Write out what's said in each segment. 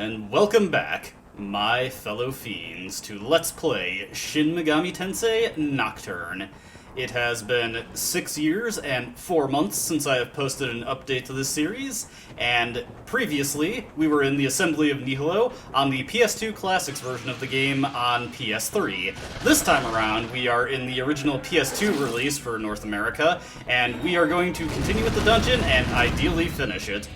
and welcome back, my fellow fiends, to Let's Play Shin Megami Tensei Nocturne. It has been 6 years and 4 months since I have posted an update to this series, and previously we were in the Assembly of Nihilo on the PS2 Classics version of the game on PS3. This time around we are in the original PS2 release for North America, and we are going to continue with the dungeon and ideally finish it.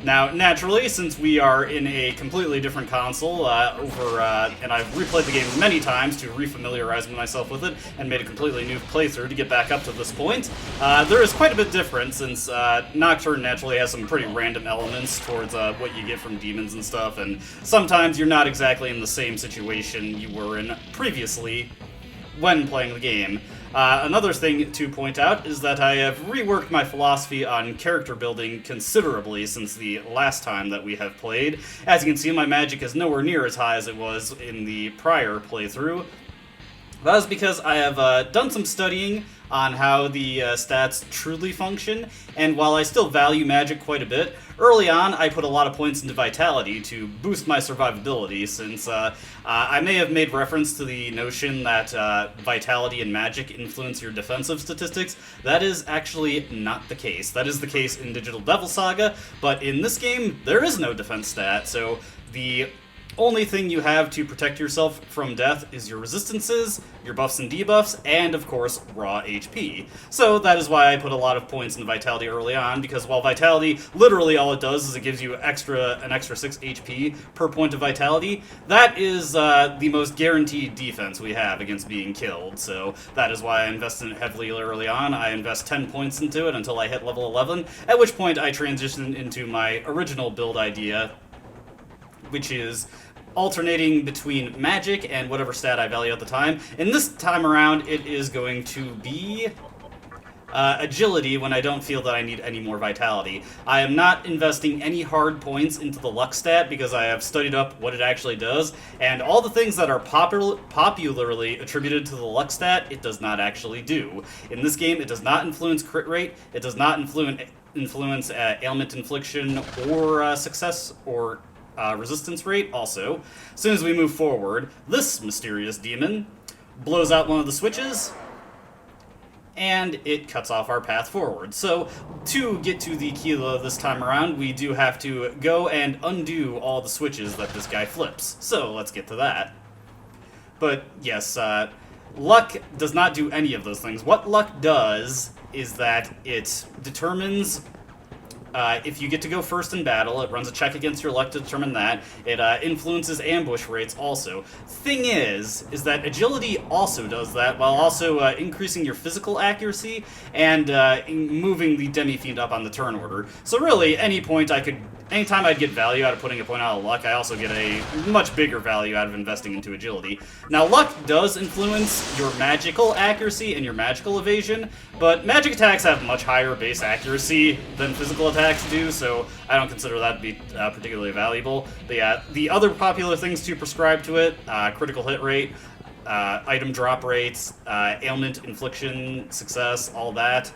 Now, naturally, since we are in a completely different console, and I've replayed the game many times to refamiliarize myself with it, and made a completely new playthrough to get back up to this point, there is quite a bit different, since Nocturne naturally has some pretty random elements towards what you get from demons and stuff, and sometimes you're not exactly in the same situation you were in previously when playing the game. Another thing to point out is that I have reworked my philosophy on character building considerably since the last time that we have played. As you can see, my magic is nowhere near as high as it was in the prior playthrough. That is because I have done some studying on how the stats truly function, and while I still value magic quite a bit, early on I put a lot of points into vitality to boost my survivability, since I may have made reference to the notion that vitality and magic influence your defensive statistics. That is actually not the case. That is the case in Digital Devil Saga, but in this game there is no defense stat, so the only thing you have to protect yourself from death is your resistances, your buffs and debuffs, and of course, raw HP. So that is why I put a lot of points into Vitality early on, because while Vitality, literally all it does is it gives you an extra 6 HP per point of Vitality, that is the most guaranteed defense we have against being killed. So that is why I invest in it heavily early on. I invest 10 points into it until I hit level 11, at which point I transition into my original build idea, which is alternating between magic and whatever stat I value at the time. And this time around, it is going to be agility when I don't feel that I need any more vitality. I am not investing any hard points into the luck stat because I have studied up what it actually does, and all the things that are popularly attributed to the luck stat, it does not actually do. In this game, it does not influence crit rate, it does not influence ailment infliction or success or resistance rate. Also, as soon as we move forward, this mysterious demon blows out one of the switches, and it cuts off our path forward. So, to get to the Kila this time around, we do have to go and undo all the switches that this guy flips. So, let's get to that. But, yes, luck does not do any of those things. What luck does is that it determines if you get to go first in battle. It runs a check against your luck to determine that. It influences ambush rates also. Thing is that agility also does that, while also increasing your physical accuracy and moving the Demi-Fiend up on the turn order. So really, anytime I'd get value out of putting a point out of luck, I also get a much bigger value out of investing into agility. Now, luck does influence your magical accuracy and your magical evasion, but magic attacks have much higher base accuracy than physical attacks do, so I don't consider that to be particularly valuable. But yeah, the other popular things to prescribe to it, critical hit rate, item drop rates, ailment infliction, success, all that,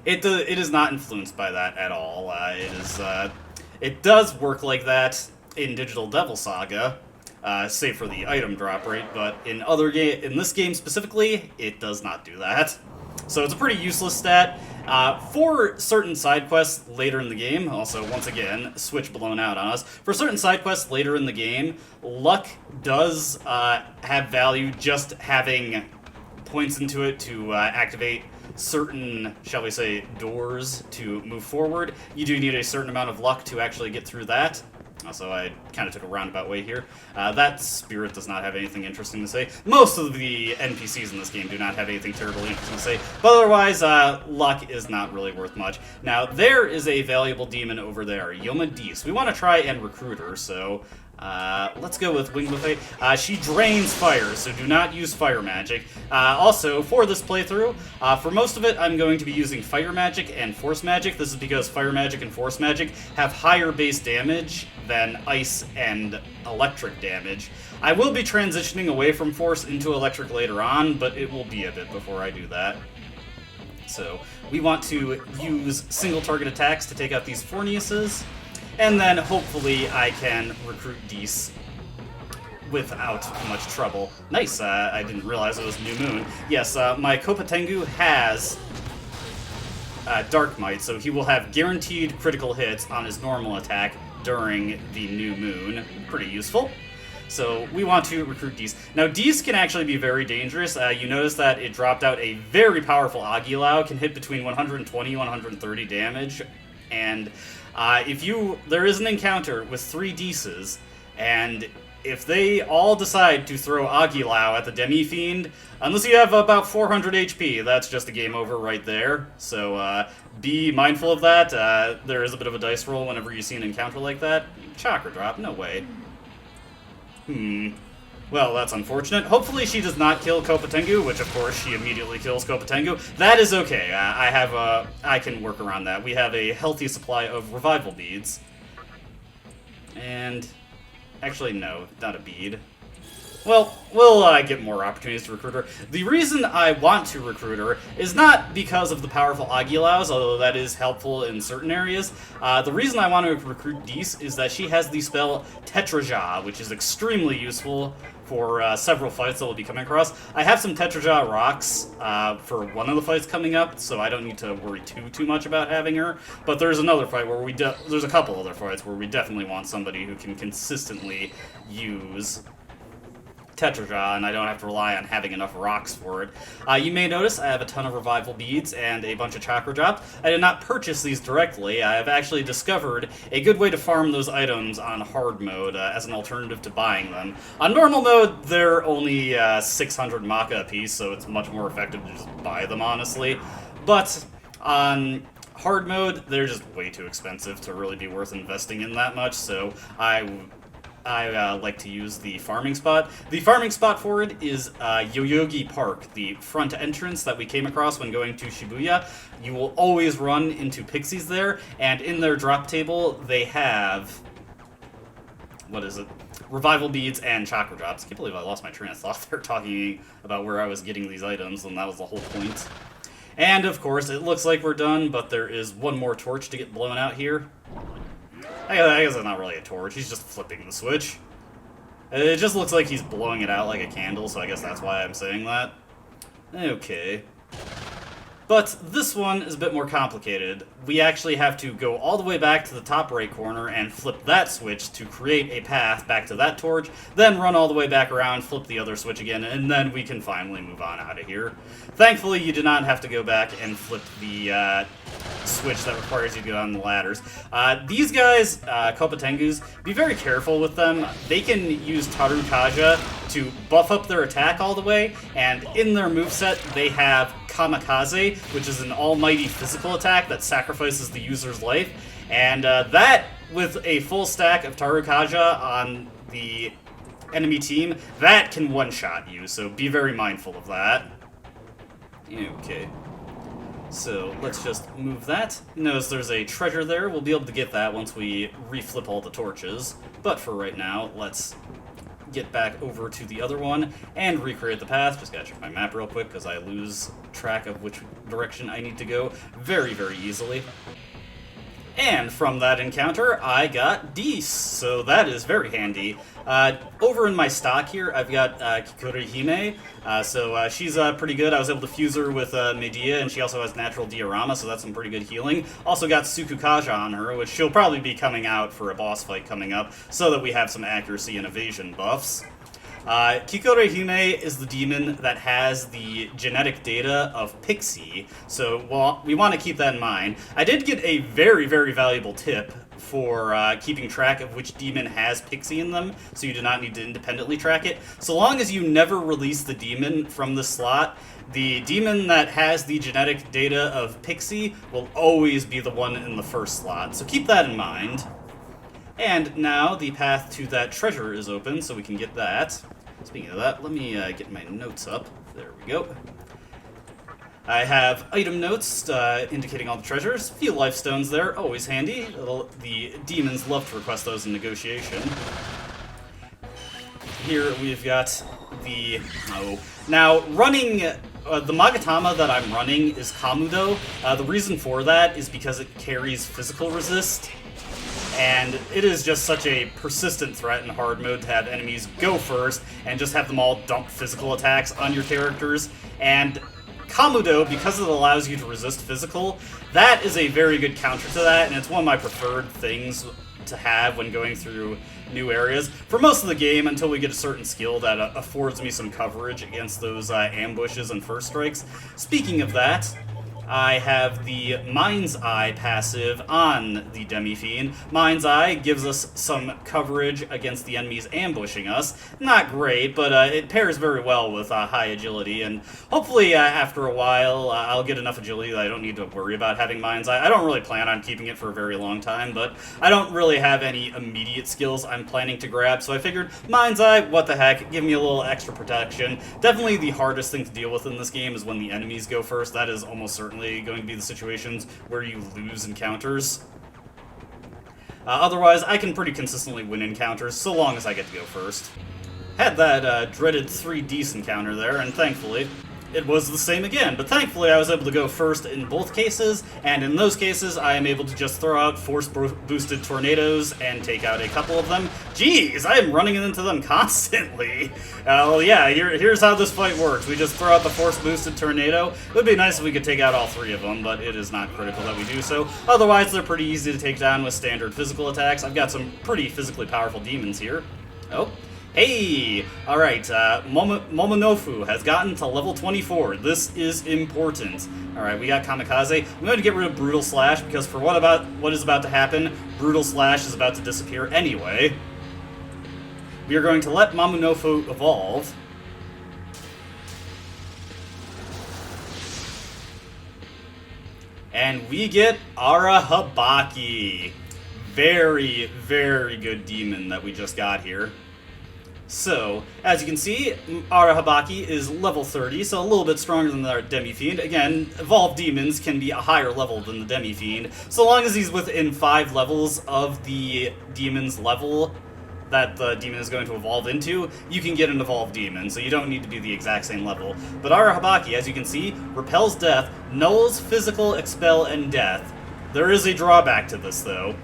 it is not influenced by that at all. It does work like that in Digital Devil Saga, save for the item drop rate, but in this game specifically, it does not do that. So it's a pretty useless stat. For certain side quests later in the game, also, once again, switch blown out on us. For certain side quests later in the game, luck does have value, just having points into it to activate certain, shall we say, doors to move forward. You do need a certain amount of luck to actually get through that. Also, I kind of took a roundabout way here. That spirit does not have anything interesting to say. Most of the NPCs in this game do not have anything terribly interesting to say, but otherwise, luck is not really worth much. Now, there is a valuable demon over there, Yoma Dees. We want to try and recruit her, so let's go with Wing Buffet. She drains fire, so do not use fire magic. Also, for this playthrough, for most of it, I'm going to be using fire magic and force magic. This is because fire magic and force magic have higher base damage than ice and electric damage. I will be transitioning away from force into electric later on, but it will be a bit before I do that. So, we want to use single target attacks to take out these Forniuses. And then hopefully I can recruit Dees without much trouble. Nice, I didn't realize it was New Moon. Yes, my Kopatengu has Dark Might, so he will have guaranteed critical hits on his normal attack during the New Moon. Pretty useful. So we want to recruit Dees. Now, Dees can actually be very dangerous. You notice that it dropped out a very powerful Agilao, can hit between 120 and 130 damage. And there is an encounter with 3 Deeses, and if they all decide to throw Agilao at the Demi-Fiend, unless you have about 400 HP, that's just a game over right there. So be mindful of that. There is a bit of a dice roll whenever you see an encounter like that. Chakra drop, no way. Well, that's unfortunate. Hopefully she does not kill Kopatengu, which of course she immediately kills Kopatengu. That is okay. I can work around that. We have a healthy supply of revival beads. And actually, no, not a bead. Well, we'll get more opportunities to recruit her. The reason I want to recruit her is not because of the powerful Agilaos, although that is helpful in certain areas. The reason I want to recruit Dees is that she has the spell Tetraja, which is extremely useful for several fights that we'll be coming across. I have some Tetraja rocks for one of the fights coming up, so I don't need to worry too much about having her. But there's another fight where there's a couple other fights where we definitely want somebody who can consistently use Tetraja, and I don't have to rely on having enough rocks for it. You may notice I have a ton of revival beads and a bunch of chakra drops. I did not purchase these directly. I have actually discovered a good way to farm those items on hard mode as an alternative to buying them. On normal mode, they're only 600 Maka apiece, so it's much more effective to just buy them, honestly. But on hard mode, they're just way too expensive to really be worth investing in that much, so I like to use the farming spot. The farming spot for it is Yoyogi Park, the front entrance that we came across when going to Shibuya. You will always run into pixies there, and in their drop table, they have... what is it? Revival beads and chakra drops. I can't believe I lost my train of thought there talking about where I was getting these items, and that was the whole point. And, of course, it looks like we're done, but there is one more torch to get blown out here. I guess it's not really a torch, he's just flipping the switch. It just looks like he's blowing it out like a candle, so I guess that's why I'm saying that. Okay. But this one is a bit more complicated. We actually have to go all the way back to the top right corner and flip that switch to create a path back to that torch, then run all the way back around, flip the other switch again, and then we can finally move on out of here. Thankfully, you do not have to go back and flip the switch that requires you to go on the ladders. These guys, Kopatengus, be very careful with them. They can use Tarukaja to buff up their attack all the way, and in their moveset, they have Kamikaze, which is an almighty physical attack that sacrifices the user's life, and that, with a full stack of Tarukaja on the enemy team, that can one-shot you, so be very mindful of that. Okay. So, let's just move that. Notice there's a treasure there. We'll be able to get that once we reflip all the torches. But for right now, let's get back over to the other one and recreate the path. Just gotta check my map real quick because I lose track of which direction I need to go very, very easily. And from that encounter, I got Dees, so that is very handy. Over in my stock here, I've got Kikuri Hime, so she's pretty good. I was able to fuse her with Medea, and she also has natural diorama, so that's some pretty good healing. Also got Tsukukaja on her, which she'll probably be coming out for a boss fight coming up, so that we have some accuracy and evasion buffs. Kikore Hime is the demon that has the genetic data of Pixie, so we want to keep that in mind. I did get a very, very valuable tip for keeping track of which demon has Pixie in them, so you do not need to independently track it. So long as you never release the demon from the slot, the demon that has the genetic data of Pixie will always be the one in the first slot, so keep that in mind. And now the path to that treasure is open, so we can get that. Speaking of that, let me get my notes up. There we go. I have item notes indicating all the treasures. A few life stones there, always handy. The demons love to request those in negotiation. Here we've got the... Now, running... the Magatama that I'm running is Kamudo. The reason for that is because it carries physical resist. and it is just such a persistent threat in hard mode to have enemies go first and just have them all dump physical attacks on your characters. And Kamudo, because it allows you to resist physical, that is a very good counter to that, and it's one of my preferred things to have when going through new areas for most of the game until we get a certain skill that affords me some coverage against those ambushes and first strikes. Speaking of that, I have the Mind's Eye passive on the Demi-Fiend. Mind's Eye gives us some coverage against the enemies ambushing us. Not great, but it pairs very well with high agility, and hopefully after a while I'll get enough agility that I don't need to worry about having Mind's Eye. I don't really plan on keeping it for a very long time, but I don't really have any immediate skills I'm planning to grab, so I figured Mind's Eye, what the heck, give me a little extra protection. Definitely the hardest thing to deal with in this game is when the enemies go first. That is almost certainly going to be the situations where you lose encounters. Otherwise, I can pretty consistently win encounters so long as I get to go first. Had that dreaded 3 encounter there, and thankfully it was the same again, but thankfully I was able to go first in both cases, and in those cases I am able to just throw out force-boosted tornadoes and take out a couple of them. Jeez, I am running into them constantly. Well, yeah, here's how this fight works. We just throw out the force-boosted tornado. It would be nice if we could take out all 3 of them, but it is not critical that we do so. Otherwise, they're pretty easy to take down with standard physical attacks. I've got some pretty physically powerful demons here. Oh. Hey! Alright, Momonofu has gotten to level 24. This is important. Alright, we got Kamikaze. I'm going to get rid of Brutal Slash, because for what is about to happen, Brutal Slash is about to disappear anyway. We are going to let Momonofu evolve. And we get Arahabaki. Very, very good demon that we just got here. So, as you can see, Arahabaki is level 30, so a little bit stronger than the Demi-Fiend. Again, evolved demons can be a higher level than the Demi-Fiend, so long as he's within 5 levels of the demon's level that the demon is going to evolve into, you can get an evolved demon, so you don't need to be the exact same level. But Arahabaki, as you can see, repels death, nulls physical, expel, and death. There is a drawback to this, though.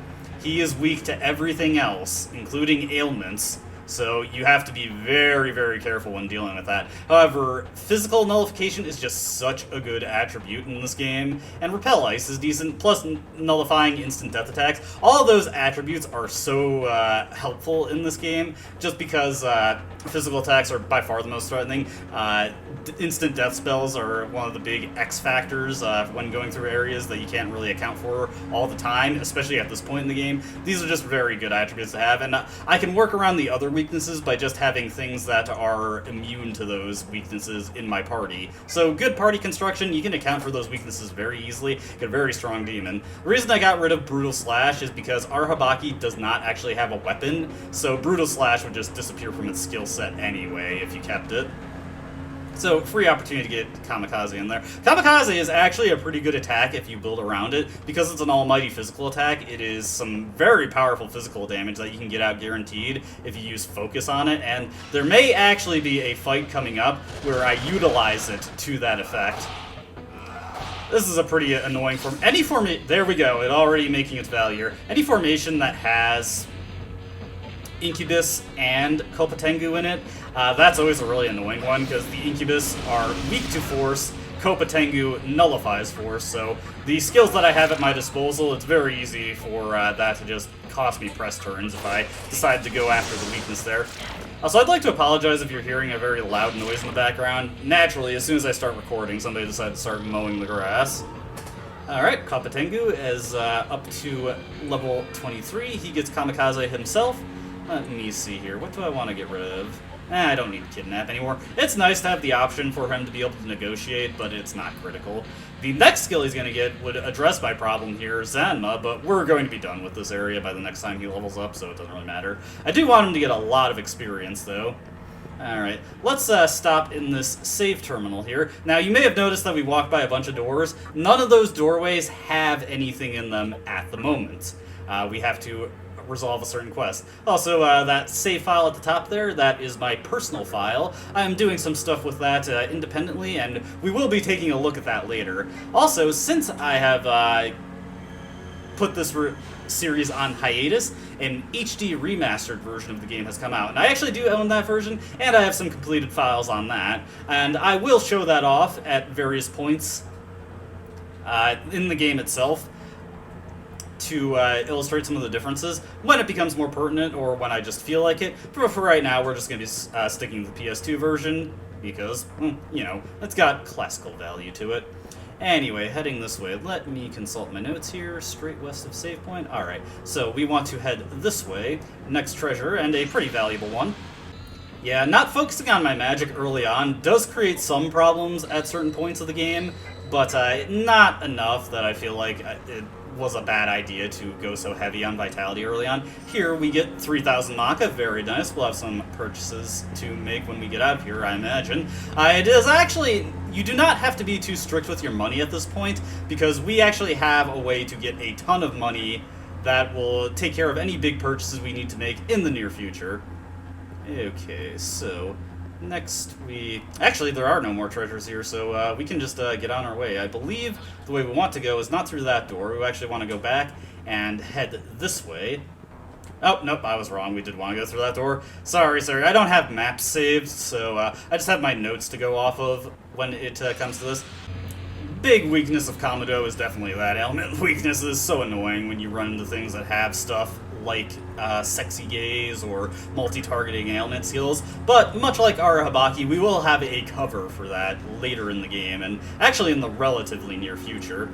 He is weak to everything else, including ailments. So you have to be very, very careful when dealing with that. However, physical nullification is just such a good attribute in this game, and Repel Ice is decent, plus nullifying instant death attacks. All of those attributes are so helpful in this game, just because physical attacks are by far the most threatening. Instant death spells are one of the big X factors when going through areas that you can't really account for all the time, especially at this point in the game. These are just very good attributes to have, and I can work around the other weaknesses by just having things that are immune to those weaknesses in my party. So good party construction, you can account for those weaknesses very easily, get a very strong demon. The reason I got rid of Brutal Slash is because Arahabaki does not actually have a weapon, so Brutal Slash would just disappear from its skill set anyway if you kept it. So, free opportunity to get Kamikaze in there. Kamikaze is actually a pretty good attack if you build around it. Because it's an almighty physical attack, it is some very powerful physical damage that you can get out guaranteed if you use focus on it. And there may actually be a fight coming up where I utilize it to that effect. This is a pretty annoying form. There we go, it already making its value here. Any formation that has Incubus and Kopatengu in it, that's always a really annoying one, because the Incubus are weak to force, Kopatengu nullifies force, so the skills that I have at my disposal, it's very easy for that to just cost me press turns if I decide to go after the weakness there. Also, I'd like to apologize if you're hearing a very loud noise in the background. Naturally, as soon as I start recording, somebody decided to start mowing the grass. Alright, Kopatengu is up to level 23. He gets Kamikaze himself. Let me see here. What do I want to get rid of? I don't need to kidnap anymore. It's nice to have the option for him to be able to negotiate, but it's not critical. The next skill he's going to get would address my problem here, Zanma, but we're going to be done with this area by the next time he levels up, so it doesn't really matter. I do want him to get a lot of experience, though. Alright, let's stop in this save terminal here. Now, you may have noticed that we walked by a bunch of doors. None of those doorways have anything in them at the moment. We have to resolve a certain quest. Also, that save file at the top there, that is my personal file. I'm doing some stuff with that independently, and we will be taking a look at that later. Also, since I have put this series on hiatus, an HD remastered version of the game has come out. And I actually do own that version, and I have some completed files on that. And I will show that off at various points in the game itself to illustrate some of the differences when it becomes more pertinent or when I just feel like it. But for right now, we're just going to be sticking to the PS2 version because, you know, it's got classical value to it. Anyway, heading this way, let me consult my notes here. Straight west of save point. Alright, so we want to head this way. Next treasure, and a pretty valuable one. Yeah, not focusing on my magic early on does create some problems at certain points of the game, but not enough that I feel like it was a bad idea to go so heavy on vitality early on. Here we get 3,000 Maka, very nice. We'll have some purchases to make when we get out of here, I imagine. It is actually, you do not have to be too strict with your money at this point, because we actually have a way to get a ton of money that will take care of any big purchases we need to make in the near future. Okay, so next actually, there are no more treasures here, so we can just get on our way. I believe the way we want to go is not through that door. We actually want to go back and head this way. Oh, nope, I was wrong. We did want to go through that door. Sorry. I don't have maps saved, so I just have my notes to go off of when it comes to this. Big weakness of Komodo is definitely that. Element weakness is so annoying when you run into things that have stuff like sexy gaze or multi-targeting ailment skills, but much like Arahabaki, we will have a cover for that later in the game, and actually in the relatively near future.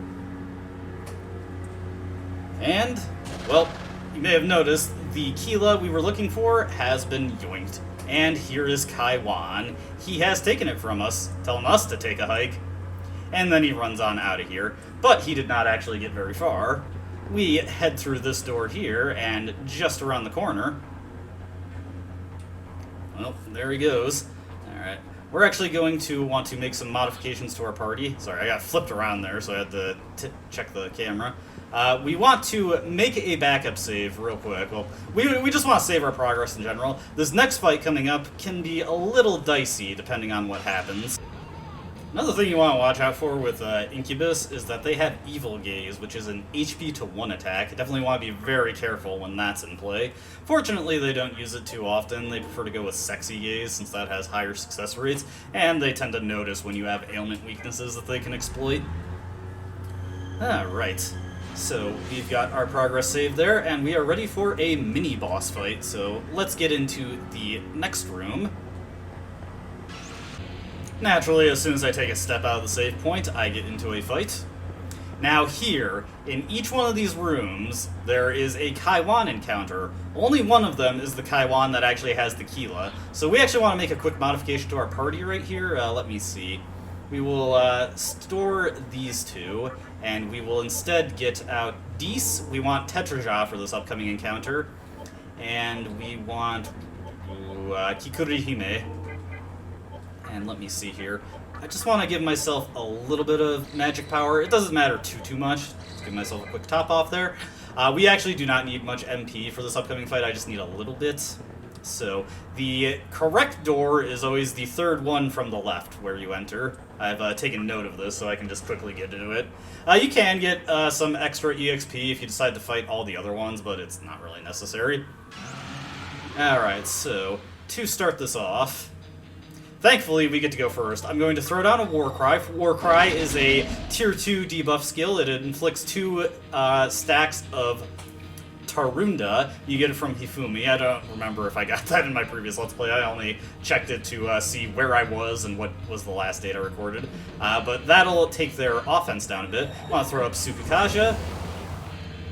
And, well, you may have noticed the Keela we were looking for has been yoinked. And here is Kaiwan. He has taken it from us, telling us to take a hike, and then he runs on out of here, but he did not actually get very far. We head through this door here, and just around the corner... Well, there he goes. Alright. We're actually going to want to make some modifications to our party. Sorry, I got flipped around there, so I had to check the camera. We want to make a backup save real quick. Well, we just want to save our progress in general. This next fight coming up can be a little dicey, depending on what happens. Another thing you want to watch out for with Incubus is that they have Evil Gaze, which is an HP to 1 attack. You definitely want to be very careful when that's in play. Fortunately, they don't use it too often. They prefer to go with Sexy Gaze, since that has higher success rates, and they tend to notice when you have ailment weaknesses that they can exploit. Alright, so we've got our progress saved there, and we are ready for a mini-boss fight, so let's get into the next room. Naturally, as soon as I take a step out of the save point, I get into a fight. Now here, in each one of these rooms, there is a Kaiwan encounter. Only one of them is the Kaiwan that actually has the Keela. So we actually want to make a quick modification to our party right here. Let me see. We will store these two, and we will instead get out Dees. We want Tetraja for this upcoming encounter. And we want Kikurihime. And let me see here. I just want to give myself a little bit of magic power. It doesn't matter too much. Just give myself a quick top off there. We actually do not need much MP for this upcoming fight. I just need a little bit. So the correct door is always the third one from the left where you enter. I've taken note of this so I can just quickly get into it. You can get some extra EXP if you decide to fight all the other ones, but it's not really necessary. Alright, so to start this off, thankfully, we get to go first. I'm going to throw down a Warcry. Warcry is a Tier 2 debuff skill. It inflicts 2 stacks of Tarunda. You get it from Hifumi. I don't remember if I got that in my previous Let's Play. I only checked it to see where I was and what was the last date I recorded. But that'll take their offense down a bit. I want to throw up Sukukaja.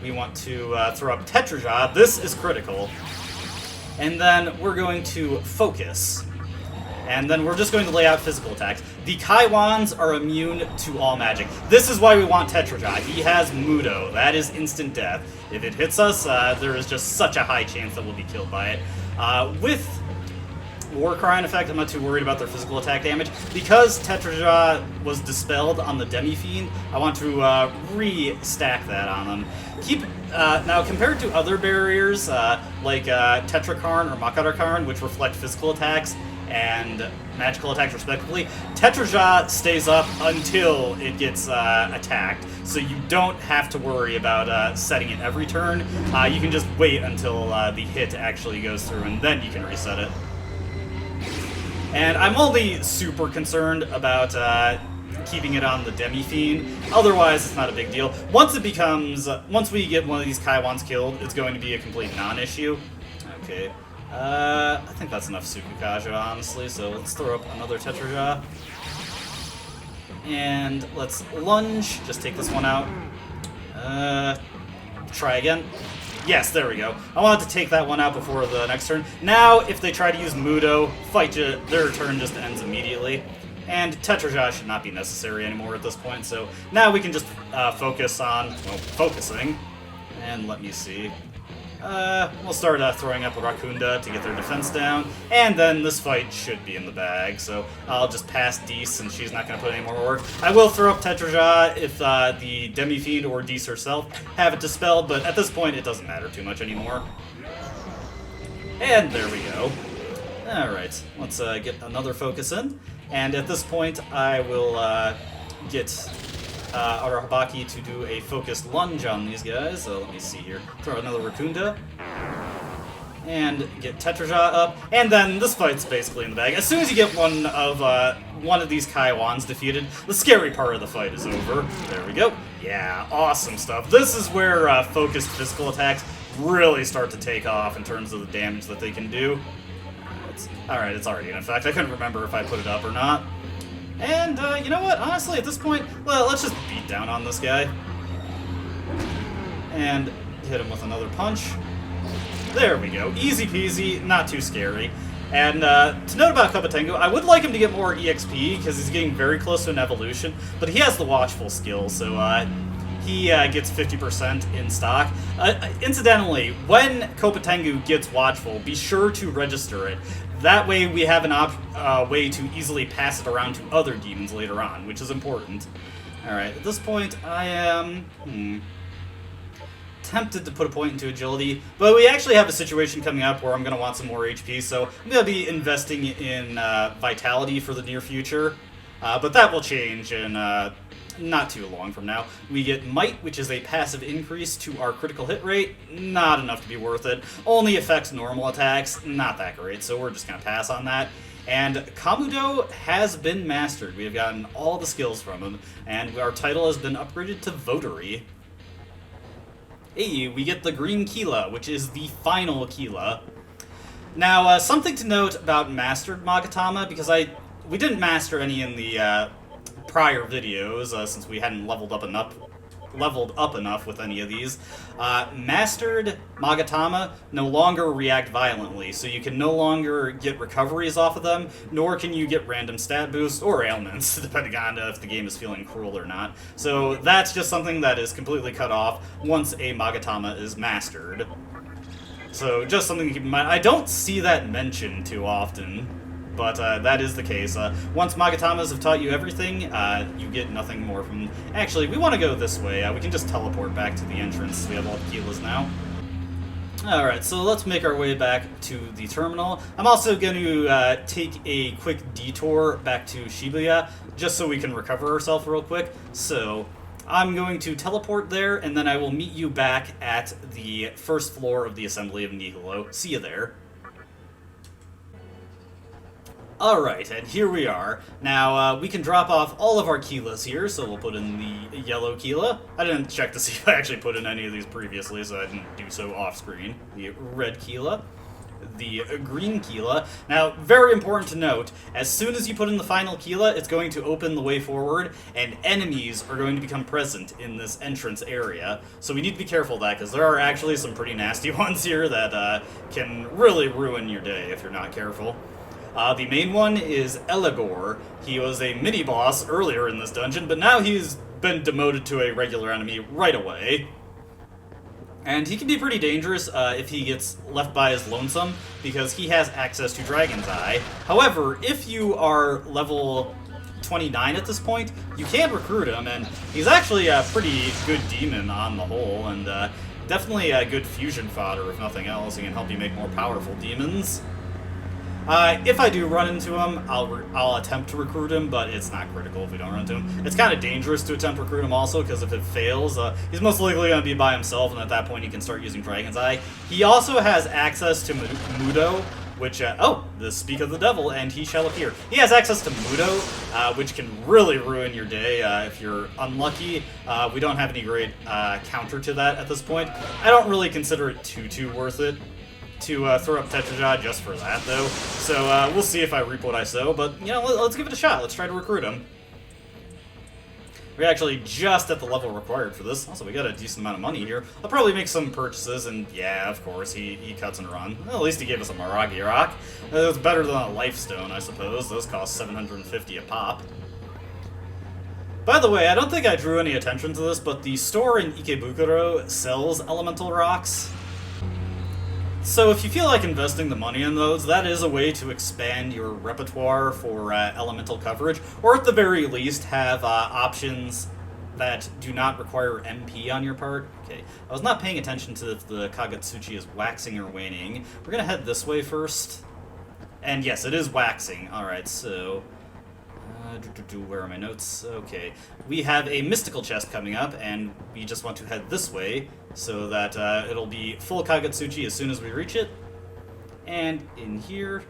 We want to throw up Tetraja. This is critical. And then we're going to focus. And then we're just going to lay out physical attacks. The Kaiwans are immune to all magic. This is why we want Tetraja. He has Mudo. That is instant death. If it hits us, there is just such a high chance that we'll be killed by it. With Warcry in effect, I'm not too worried about their physical attack damage. Because Tetraja was dispelled on the Demi-Fiend, I want to re-stack that on them. Now, compared to other barriers, like Tetrakarn or Makarakarn, which reflect physical attacks, and magical attacks respectively. Tetraja stays up until it gets attacked, so you don't have to worry about setting it every turn. You can just wait until the hit actually goes through, and then you can reset it. And I'm only super concerned about keeping it on the Demi-Fiend. Otherwise, it's not a big deal. Once we get one of these Kaiwans killed, it's going to be a complete non-issue. Okay. I think that's enough Tsukukaja, honestly, so let's throw up another Tetraja. And let's lunge. Just take this one out. Try again. Yes, there we go. I wanted to take that one out before the next turn. Now, if they try to use Mudo, their turn just ends immediately. And Tetraja should not be necessary anymore at this point, so now we can just focus on, well, focusing. And let me see. We'll start throwing up a Rakunda to get their defense down, and then this fight should be in the bag, so I'll just pass Dees since she's not going to put any more work. I will throw up Tetraja if the Demi-Fiend or Dees herself have it dispelled, but at this point it doesn't matter too much anymore. And there we go. Alright, let's get another focus in, and at this point I will get Arahabaki to do a focused lunge on these guys. So let me see here. Throw another Rakunda. And get Tetraja up. And then this fight's basically in the bag. As soon as you get one of these Kaiwans defeated, the scary part of the fight is over. There we go. Yeah, awesome stuff. This is where focused physical attacks really start to take off in terms of the damage that they can do. Alright, it's already in effect. I couldn't remember if I put it up or not. And, you know what? Honestly, at this point, well, let's just beat down on this guy. And hit him with another punch. There we go. Easy peasy, not too scary. And, to note about Kopatengu, I would like him to get more EXP, because he's getting very close to an evolution, but he has the Watchful skill, so, he gets 50% in stock. Incidentally, when Kopatengu gets Watchful, be sure to register it. That way we have an way to easily pass it around to other demons later on, which is important. Alright, at this point I am tempted to put a point into agility, but we actually have a situation coming up where I'm going to want some more HP, so I'm going to be investing in vitality for the near future. But that will change in not too long from now. We get Might, which is a passive increase to our critical hit rate. Not enough to be worth it. Only affects normal attacks. Not that great, so we're just going to pass on that. And Kamudo has been mastered. We have gotten all the skills from him, and our title has been upgraded to Votary. Hey, we get the Green Kila, which is the final Kila. Now, something to note about Mastered Magatama, because we didn't master any in the prior videos, since we hadn't leveled up enough with any of these. Mastered Magatama no longer react violently, so you can no longer get recoveries off of them, nor can you get random stat boosts or ailments, depending on if the game is feeling cruel or not. So that's just something that is completely cut off once a Magatama is mastered. So just something to keep in mind. I don't see that mentioned too often, but that is the case. Once Magatamas have taught you everything, you get nothing more from them. Actually, we want to go this way. We can just teleport back to the entrance. We have all the Kilas now. Alright, so let's make our way back to the terminal. I'm also going to take a quick detour back to Shibuya, just so we can recover ourselves real quick. So I'm going to teleport there, and then I will meet you back at the first floor of the Assembly of Nihilo. See you there. Alright, and here we are. Now, we can drop off all of our Kilas here, so we'll put in the yellow Kila. I didn't check to see if I actually put in any of these previously, so I didn't do so off-screen. The red Kila. The green Kila. Now, very important to note, as soon as you put in the final Kila, it's going to open the way forward, and enemies are going to become present in this entrance area. So we need to be careful of that, because there are actually some pretty nasty ones here that can really ruin your day if you're not careful. The main one is Eligor. He was a mini-boss earlier in this dungeon, but now he's been demoted to a regular enemy right away. And he can be pretty dangerous if he gets left by his lonesome, because he has access to Dragon's Eye. However, if you are level 29 at this point, you can recruit him, and he's actually a pretty good demon on the whole, and definitely a good fusion fodder, if nothing else. He can help you make more powerful demons. If I do run into him, I'll attempt to recruit him, but it's not critical if we don't run into him. It's kind of dangerous to attempt to recruit him also, because if it fails, he's most likely going to be by himself, and at that point he can start using Dragon's Eye. He also has access to Mudo, which, the Speak of the Devil, and he shall appear. He has access to Mudo, which can really ruin your day if you're unlucky. We don't have any great counter to that at this point. I don't really consider it too worth it to throw up Tetraja just for that, though. So we'll see if I reap what I sow, but, let's give it a shot. Let's try to recruit him. We're actually just at the level required for this. Also, we got a decent amount of money here. I'll probably make some purchases, and yeah, of course, he cuts and run. Well, at least he gave us a Maragi Rock. It's better than a Life Stone, I suppose. Those cost 750 a pop. By the way, I don't think I drew any attention to this, but the store in Ikebukuro sells elemental rocks. So if you feel like investing the money in those, that is a way to expand your repertoire for elemental coverage, or at the very least have options that do not require MP on your part. Okay, I was not paying attention to if the Kagetsuchi is waxing or waning. We're gonna head this way first. And yes, it is waxing. Alright, so... where are my notes? Okay. We have a mystical chest coming up, and we just want to head this way, so that it'll be full Kagetsuchi as soon as we reach it. And in here...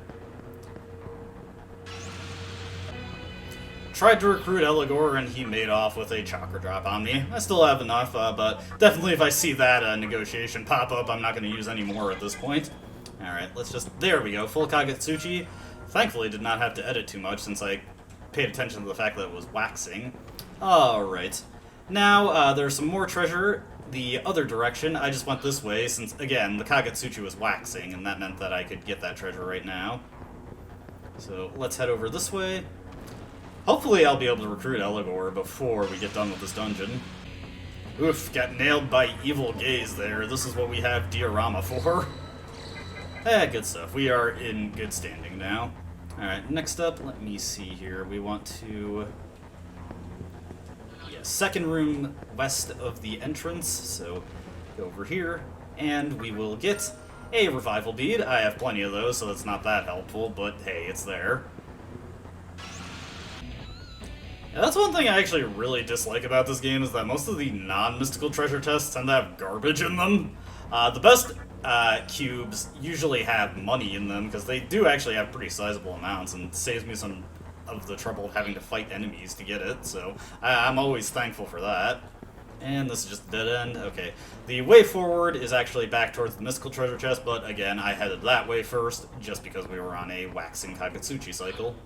Tried to recruit Eligor, and he made off with a chakra drop on me. I still have enough, but definitely if I see that negotiation pop up, I'm not going to use any more at this point. Alright, let's just... There we go, full Kagetsuchi. Thankfully did not have to edit too much, since I paid attention to the fact that it was waxing. Alright. Now, there's some more treasure the other direction. I just went this way, since, again, the Kagetsuchi was waxing, and that meant that I could get that treasure right now. So, let's head over this way. Hopefully I'll be able to recruit Eligor before we get done with this dungeon. Oof, got nailed by Evil Gaze there. This is what we have diorama for. Good stuff. We are in good standing now. Alright, next up, let me see here. We want to... Yeah, second room west of the entrance, so go over here, and we will get a revival bead. I have plenty of those, so it's not that helpful, but hey, it's there. Yeah, that's one thing I actually really dislike about this game, is that most of the non-mystical treasure tests tend to have garbage in them. The best cubes usually have money in them, because they do actually have pretty sizable amounts, and saves me some of the trouble of having to fight enemies to get it, so I'm always thankful for that. And this is just a dead end. Okay, the way forward is actually back towards the mystical treasure chest, but again, I headed that way first, just because we were on a waxing Kagetsuchi cycle.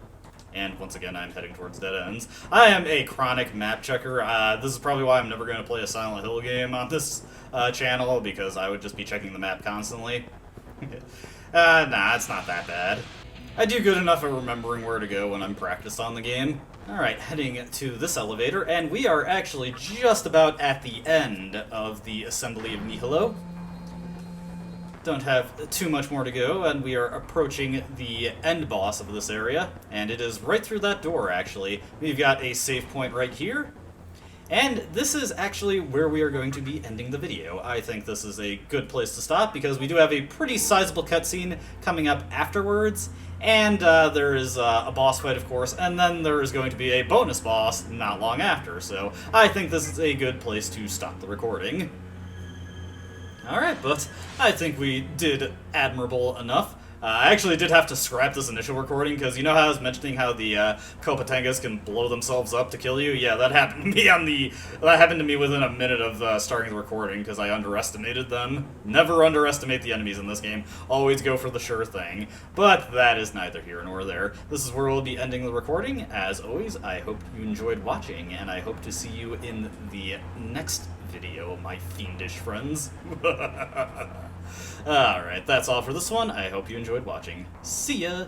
And once again, I'm heading towards dead ends. I am a chronic map checker. This is probably why I'm never going to play a Silent Hill game on this channel, because I would just be checking the map constantly. Nah, it's not that bad. I do good enough at remembering where to go when I'm practiced on the game. Alright, heading to this elevator, and we are actually just about at the end of the Assembly of Nihilo. Don't have too much more to go, and we are approaching the end boss of this area, and it is right through that door, actually. We've got a save point right here, and this is actually where we are going to be ending the video. I think this is a good place to stop, because we do have a pretty sizable cutscene coming up afterwards, and there is a boss fight, of course, and then there is going to be a bonus boss not long after, so I think this is a good place to stop the recording. Alright, but I think we did admirable enough. I actually did have to scrap this initial recording, because you know how I was mentioning how the Kopatengas can blow themselves up to kill you? Yeah, that happened to me within a minute of starting the recording, because I underestimated them. Never underestimate the enemies in this game. Always go for the sure thing. But that is neither here nor there. This is where we'll be ending the recording. As always, I hope you enjoyed watching, and I hope to see you in the next video, my fiendish friends. Alright, that's all for this one. I hope you enjoyed watching. See ya!